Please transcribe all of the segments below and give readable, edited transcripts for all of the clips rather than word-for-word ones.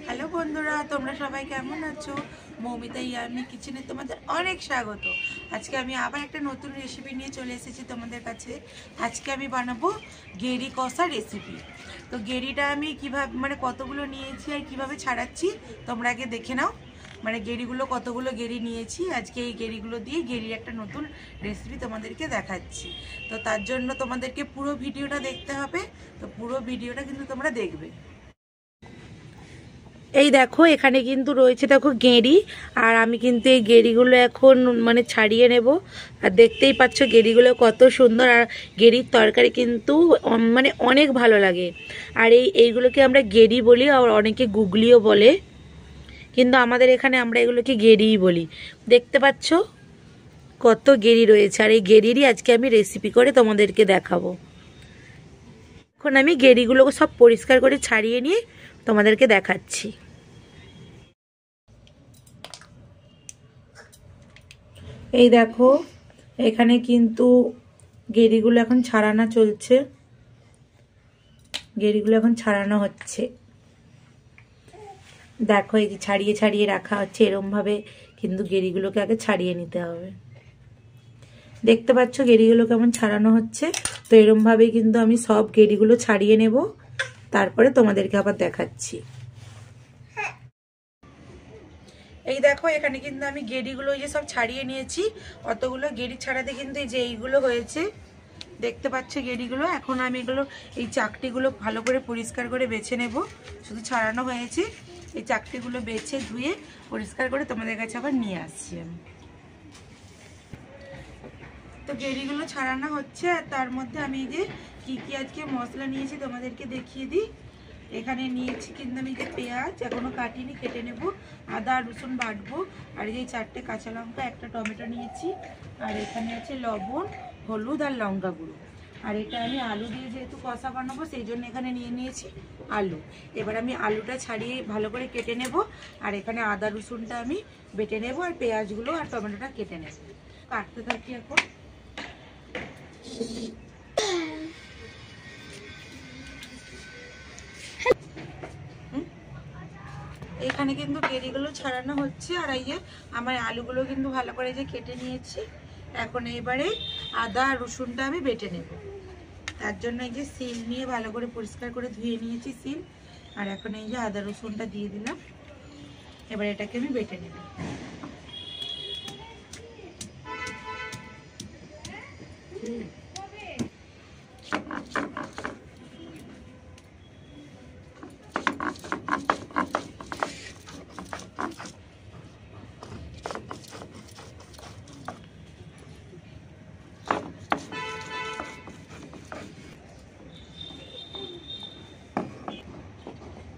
Hello বন্ধুরা, তোমরা সবাই কেমন আছো? মৌমিতা ইয়ার্নি কিচেনে তোমাদের অনেক স্বাগত। আজকে আমি আবার একটা নতুন রেসিপি নিয়ে চলে এসেছি তোমাদের কাছে। আজকে আমি বানাবো গেরি কষা রেসিপি। তো গেরিটা আমি কিভাবে কতগুলো নিয়েছি আর কিভাবে ছাড়াচ্ছি তোমরা আগে দেখে নাও। গেরিগুলো কতগুলো গেরি নিয়েছি, আজকে এই গেরিগুলো দিয়ে গেরির একটা নতুন রেসিপি তোমাদেরকে দেখাচ্ছি। তো তার জন্য তোমাদেরকে পুরো ভিডিওটা দেখতে হবে। তো পুরো ভিডিওটা কিন্তু তোমরা দেখবে। এই দেখো এখানে কিন্তু রয়েছে দেখো গেঁড়ি, আর আমি কিন্তু এই গেঁড়িগুলো এখন ছাড়িয়ে নেব। আর দেখতেই পাচ্ছ গেঁড়িগুলো কত সুন্দর, আর গেঁড়ির তরকারি কিন্তু অনেক ভালো লাগে। আর এইগুলোকে আমরা গেঁড়ি বলি, আর অনেকে গুগলিও বলে, কিন্তু আমাদের এখানে আমরা এগুলোকে গেঁড়িই বলি। দেখতে পাচ্ছ কত গেঁড়ি রয়েছে, আর এই গেঁড়িরই আজকে আমি রেসিপি করে তোমাদেরকে দেখাবো। এখন আমি গেঁড়িগুলোকে সব পরিষ্কার করে ছাড়িয়ে নিয়ে তোমাদেরকে দেখাচ্ছি। এই দেখো এখানে কিন্তু গেঁড়িগুলো এখন ছাড়ানো চলছে, গেঁড়িগুলো এখন ছাড়ানো হচ্ছে। দেখো এই যে ছাড়িয়ে ছাড়িয়ে রাখা হচ্ছে, এরমভাবে কিন্তু গেঁড়িগুলোকে আগে ছাড়িয়ে নিতে হবে। দেখতে পাচ্ছ গেঁড়িগুলো কেমন ছাড়ানো হচ্ছে। তো এরমভাবেই কিন্তু আমি সব গেঁড়িগুলো ছাড়িয়ে নেব, তারপরে তোমাদেরকে আবার দেখাচ্ছি। এই দেখো এখানে কিন্তু আমি গেঁড়িগুলো এই যে সব ছাড়িয়ে নিয়েছি। অতগুলো গেঁড়ি ছাড়াতে কিন্তু এই যে এইগুলো হয়েছে, দেখতে পাচ্ছ গেঁড়িগুলো। এখন আমি এগুলো এই চাকটিগুলো ভালো করে পরিষ্কার করে বেছে নেব। শুধু ছাড়ানো হয়েছে, এই চাকটিগুলো বেছে ধুয়ে পরিষ্কার করে তোমাদের কাছে আবার নিয়ে আসছি আমি। তো গেঁড়িগুলো ছাড়ানো হচ্ছে, আর তার মধ্যে আমি এই যে কি কি আজকে মশলা নিয়েছি তোমাদেরকে দেখিয়ে দিই। এখানে নিয়েছি কিন্তু আমি যে পেঁয়াজ এখনো কাটিনি, কেটে নেব। আদা রসুন বাটবো। আর এই যে 4টে কাঁচা লঙ্কা, একটা টমেটো নিয়েছি। আর এখানে আছে লবণ, হলুদ আর লঙ্কা গুঁড়ো। আর এটা আমি আলু দিয়ে যেহেতু কষা বানাবো সেই জন্য এখানে নিয়ে নিয়েছি আলু। এবার আমি আলুটা ছাড়িয়ে ভালো করে কেটে নেব। আর এখানে আদা রসুনটা আমি বেটে নেব, আর পেঁয়াজগুলো আর টমেটোটা কেটে নেব। কাটতে থাকি এখন। এখানে কিন্তু গেঁড়িগুলো ছাড়ানো হচ্ছে, আর এই যে আমার আলুগুলো কিন্তু ভালো করে যে কেটে নিয়েছি। এখন এবারে আদা আর রসুনটা আমি বেটে নেব। তার জন্য এই যে সিল নিয়ে ভালো করে পরিষ্কার করে ধুয়ে নিয়েছি সিল। আর এখন এই যে আদা রসুনটা দিয়ে দিলাম। এবার এটাকে আমি বেটে নেব।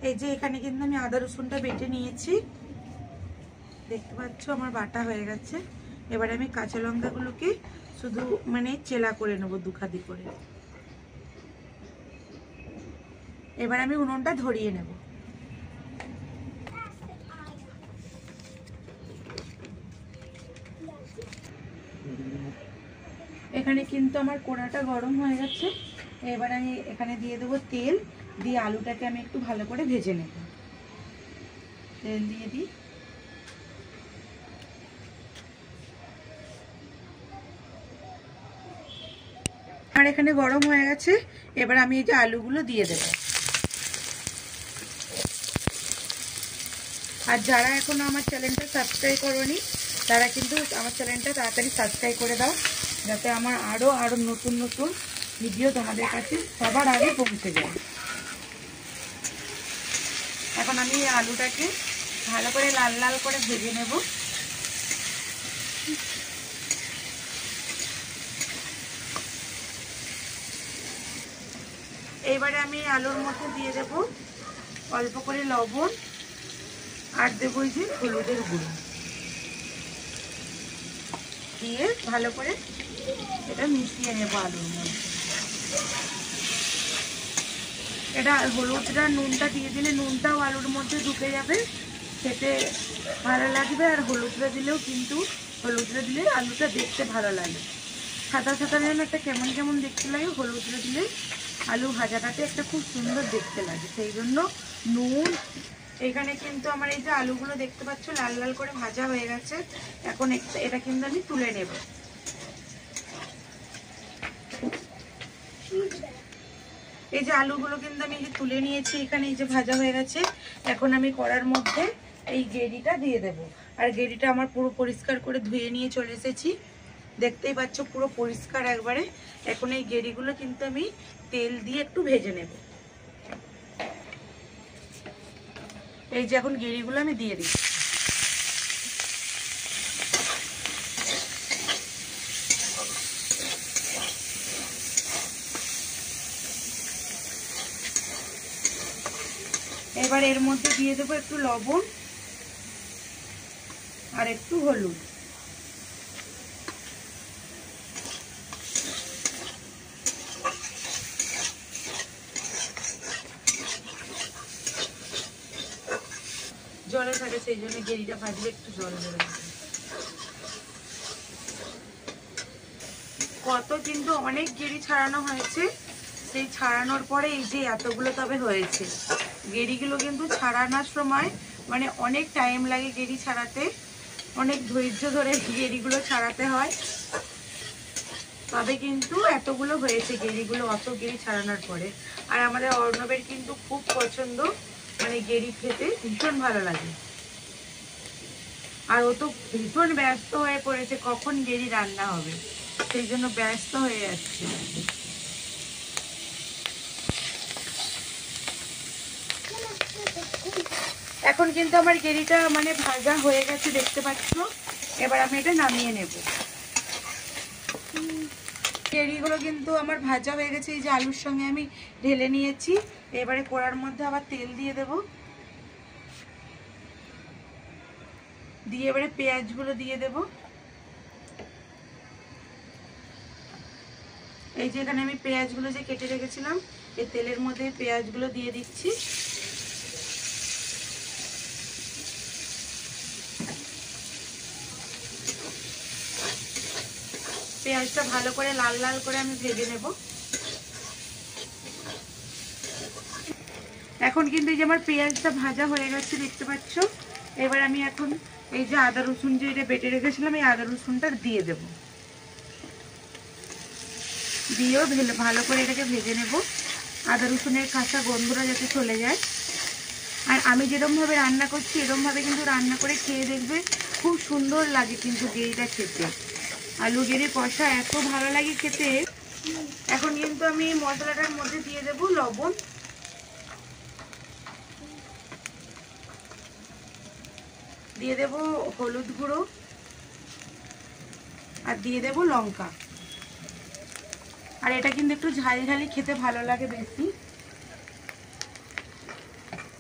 এই যে এখানে কিন্তু আমি আদা রসুনটা বেটে নিয়েছি, দেখতে পাচ্ছ আমার বাটা হয়ে গেছে। এবার আমি কাঁচা লঙ্কাগুলোকে শুধু চেলা করে নেবো দুখাদি করে। এবার আমি উনুনটা ধরিয়ে নেব। এখানে কিন্তু আমার কড়াটা গরম হয়ে গেছে। এবার আমি এখানে দিয়ে দেবো তেল, দিয়ে আলুটাকে আমি একটু ভালো করে ভেজে নেব। তেল দিয়ে দিই। আর এখানে গরম হয়ে গেছে। এবার আমি এই যে আলুগুলো দিয়ে দেব। আর যারা এখনো আমার চ্যানেলটা সাবস্ক্রাইব করোনি তারা কিন্তু আমার চ্যানেলটা তাড়াতাড়ি সাবস্ক্রাইব করে দাও, যাতে আমার আরো নতুন নতুন ভিডিও তোমাদের কাছে সবার আগে পৌঁছে যায়। এখন আমি এই আলুটাকে ভালো করে লাল লাল করে ভেজে নেব। এইবারে আমি আলুর মধ্যে দিয়ে দেব অল্প করে লবণ, আর দেবো এই যে হলুদের গুঁড়ো, দিয়ে ভালো করে এটা মিশিয়ে নেব আলুর মধ্যে। এটা হলুদটা নুনটা দিয়ে দিলে নুনটাও আলুর মধ্যে ঢুকে যাবে, খেতে ভালো লাগবে। আর হলুদটা দিলেও কিন্তু হলুদটা দিলে আলুটা দেখতে ভালো লাগে। সাদা সাদা যেন একটা কেমন কেমন দেখতে লাগে, হলুদটা দিলে আলু ভাজাটাতে একটা খুব সুন্দর দেখতে লাগে। সেই জন্য নুন এখানে কিন্তু আমার এই যে আলুগুলো দেখতে পাচ্ছ লাল লাল করে ভাজা হয়ে গেছে। এখন এটা কিন্তু আমি তুলে নেব। এই যে আলুগুলো কিন্তু আমি তুলে নিয়েছি, এখানে এই যে ভাজা হয়ে গেছে। এখন আমি কড়ার মধ্যে এই গেরিটা দিয়ে দেব। আর গেরিটা আমার পুরো পরিষ্কার করে ধুয়ে নিয়ে চলে এসেছি, দেখতেই পাচ্ছ পুরো পরিষ্কার একবারে। এখন এই গেরিগুলো কিন্তু আমি তেল দিয়ে একটু ভেজে নেব। এই যে এখন গেরিগুলো আমি দিয়ে দিই। এবার এর মধ্যে দিয়ে দেবো একটু লবণ আর একটু হলুদ। জলে থাকে সেই জন্য গেরিটা ভাজলে একটু জল দেবে। কত কিন্তু অনেক গেরি ছাড়ানো হয়েছে, সেই ছাড়ানোর পরে এই যে এতগুলো তবে হয়েছে। গেরিগুলো কিন্তু ছাড়ানোর সময় মানে অনেক টাইম লাগে গেরি ছাড়াতে, অনেক ধৈর্য ধরে গেরিগুলো ছাড়াতে হয়, তবে কিন্তু এতগুলো হয়েছে গেরিগুলো অত গেরি ছাড়ানোর পরে। আর আমাদের অর্ণবের কিন্তু খুব পছন্দ, মানে গেরি খেতে ভীষণ ভালো লাগে। আর ও তো ভীষণ ব্যস্ত হয়ে পড়েছে কখন গেরি রান্না হবে, সেই জন্য ব্যস্ত হয়ে যাচ্ছে। এখন কিন্তু আমার গেরিটা মানে ভাজা হয়ে গেছে দেখতে পাচ্ছ। এবার আমি এটা নামিয়ে নেব। গেরিগুলো কিন্তু আমার ভাজা হয়ে গেছে, এই যে আলুর সঙ্গে আমি ঢেলে নিয়েছি। এবারে কড়ার মধ্যে আবার তেল দিয়ে দেব, দিয়ে এবারে পেঁয়াজগুলো দিয়ে দেব। এই যে এখানে আমি পেঁয়াজগুলো যে কেটে রেখেছিলাম এই তেলের মধ্যে পেঁয়াজগুলো দিয়ে দিচ্ছি। পেঁয়াজটা ভালো করে লাল লাল করে আমি ভেজে নেব। এখন কিন্তু এই যে আমার পেঁয়াজটা ভাজা হয়ে গেছে দেখতে পাচ্ছ। এবার আমি এখন এই যে আদা রসুন যে এটা বেটে রেখেছিলাম এই আদা রসুনটা দিয়ে দেব, দিয়েও ভালো করে এটাকে ভেজে নেব, আদা রসুনের কাঁচা গন্ধটা যাতে চলে যায়। আর আমি যেরকমভাবে রান্না করছি এরকমভাবে কিন্তু রান্না করে খেয়ে দেখবে, খুব সুন্দর লাগে কিন্তু গেরিটা খেতে। আলু গেরি কষা এত ভালো লাগে খেতে। এখন কিন্তু আমি মশলাটার মধ্যে দিয়ে দেব লবণ, দিয়ে দেব হলুদ গুঁড়ো, আর দিয়ে দেব লঙ্কা। আর এটা কিন্তু একটু ঝাল ঝালি খেতে ভালো লাগে বেশি।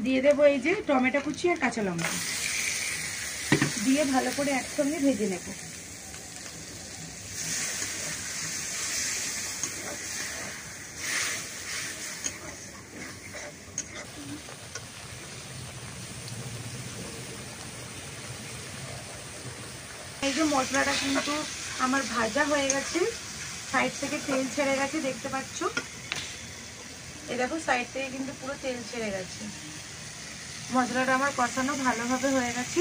দিয়ে দেব এই যে টমেটো কুচি আর কাঁচা লঙ্কা, দিয়ে ভালো করে একসঙ্গে ভেজে নেব। এই যে মশলাটা কিন্তু আমার ভাজা হয়ে গেছে, সাইড থেকে তেল ছেড়ে গেছে দেখতে পাচ্ছ। এই দেখো সাইড থেকে কিন্তু পুরো তেল ছেড়ে গেছে। মশলাটা আমার কষানো ভালোভাবে হয়ে গেছে।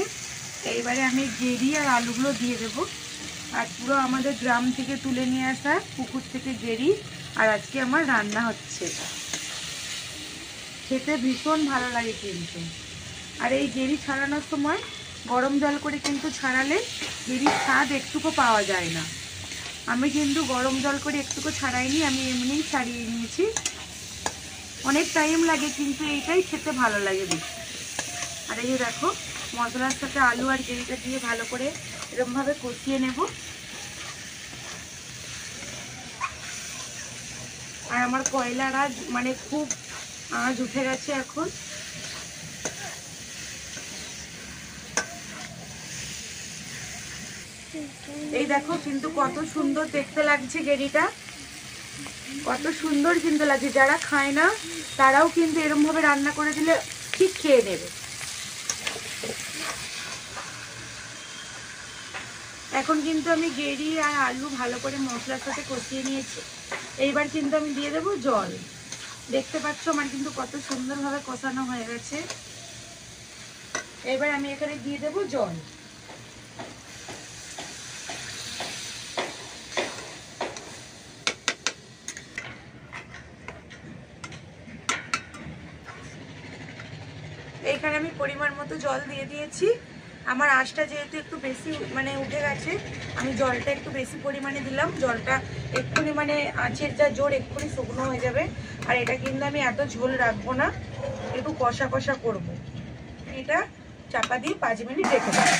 এইবারে আমি গেরি আর আলুগুলো দিয়ে দেব। আর পুরো আমাদের গ্রাম থেকে তুলে নিয়ে আসা পুকুর থেকে গেরি, আর আজকে আমার রান্না হচ্ছে। খেতে ভীষণ ভালো লাগে কিন্তু। আর এই গেরি ছাড়ানোর সময় গরম জল করে কিন্তু ছাড়ালে গেরির স্বাদ একটুকু পাওয়া যায় না। আমি কিন্তু গরম জল করে একটুকু ছাড়াইনি, আমি এমনিই ছাড়িয়ে নিয়েছি। অনেক টাইম লাগে কিন্তু এইটাই খেতে ভালো লাগে বেশি। আর এই যে দেখো মশলার সাথে আলু আর গেরিটা দিয়ে ভালো করে এরকমভাবে কষিয়ে নেব। আর আমার কয়লার আজ মানে খুব আঁচ উঠে গেছে এখন। এই দেখো কিন্তু কত সুন্দর দেখতে লাগছে গেরিটা, কত সুন্দর কিন্তু লাগছে। যারা খায় না তারাও কিন্তু এরকম ভাবে রান্না করে দিলে ঠিক খেয়ে নেবে। এখন কিন্তু আমি গেরি আর আলু ভালো করে মশলার সাথে কষিয়ে নিয়েছি। এইবার কিন্তু আমি দিয়ে দেবো জল। দেখতে পাচ্ছ আমার কিন্তু কত সুন্দরভাবে কষানো হয়ে গেছে। এবার আমি এখানে দিয়ে দেবো জল। এইখানে আমি পরিমাণ মতো জল দিয়ে দিয়েছি। আমার আঁচটা যেহেতু একটু বেশি মানে উঠে গেছে, আমি জলটা একটু বেশি পরিমাণে দিলাম। জলটা এক্ষুনি মানে আঁচের যা জোর এক্ষুনি শুকনো হয়ে যাবে। আর এটা কিন্তু আমি এত ঝোল রাখবো না, একটু কষা কষা করবো। এটা চাপা দিয়ে 5 মিনিট রেখে দেবো।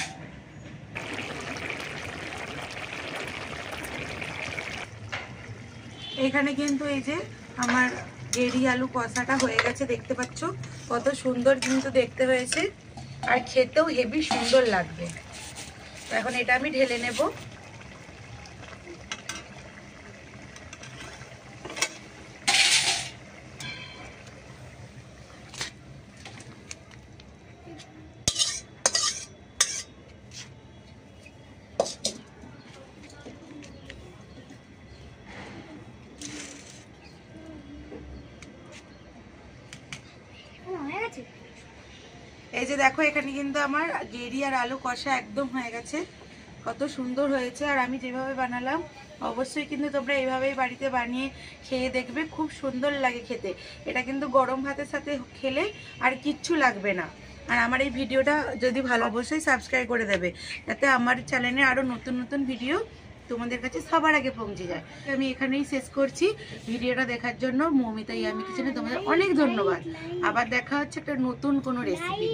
এখানে কিন্তু এই যে আমার গেড়ি আলু কষাটা হয়ে গেছে, দেখতে পাচ্ছ কত সুন্দর কিন্তু দেখতে হয়েছে, আর খেতেও হেভি সুন্দর লাগবে। এখন এটা আমি ঢেলে নেব। এই যে দেখো এখানে কিন্তু আমার গেড়ি আর আলু কষা একদম হয়ে গেছে, কত সুন্দর হয়েছে। আর আমি যেভাবে বানালাম অবশ্যই কিন্তু তোমরা এইভাবেই বাড়িতে বানিয়ে খেয়ে দেখবে, খুব সুন্দর লাগে খেতে। এটা কিন্তু গরম ভাতের সাথে খেলে আর কিচ্ছু লাগবে না। আর আমার এই ভিডিওটা যদি ভালো অবশ্যই সাবস্ক্রাইব করে দেবে, যাতে আমার চ্যানেলে আরও নতুন নতুন ভিডিও তোমাদের কাছে সবার আগে পৌঁছে যায়। আমি এখানেই শেষ করছি ভিডিওটা দেখার জন্য। মৌমিতা ইয়ামি কিচেনে তোমাদের অনেক ধন্যবাদ। আবার দেখা হচ্ছে একটা নতুন কোনো রেসিপি।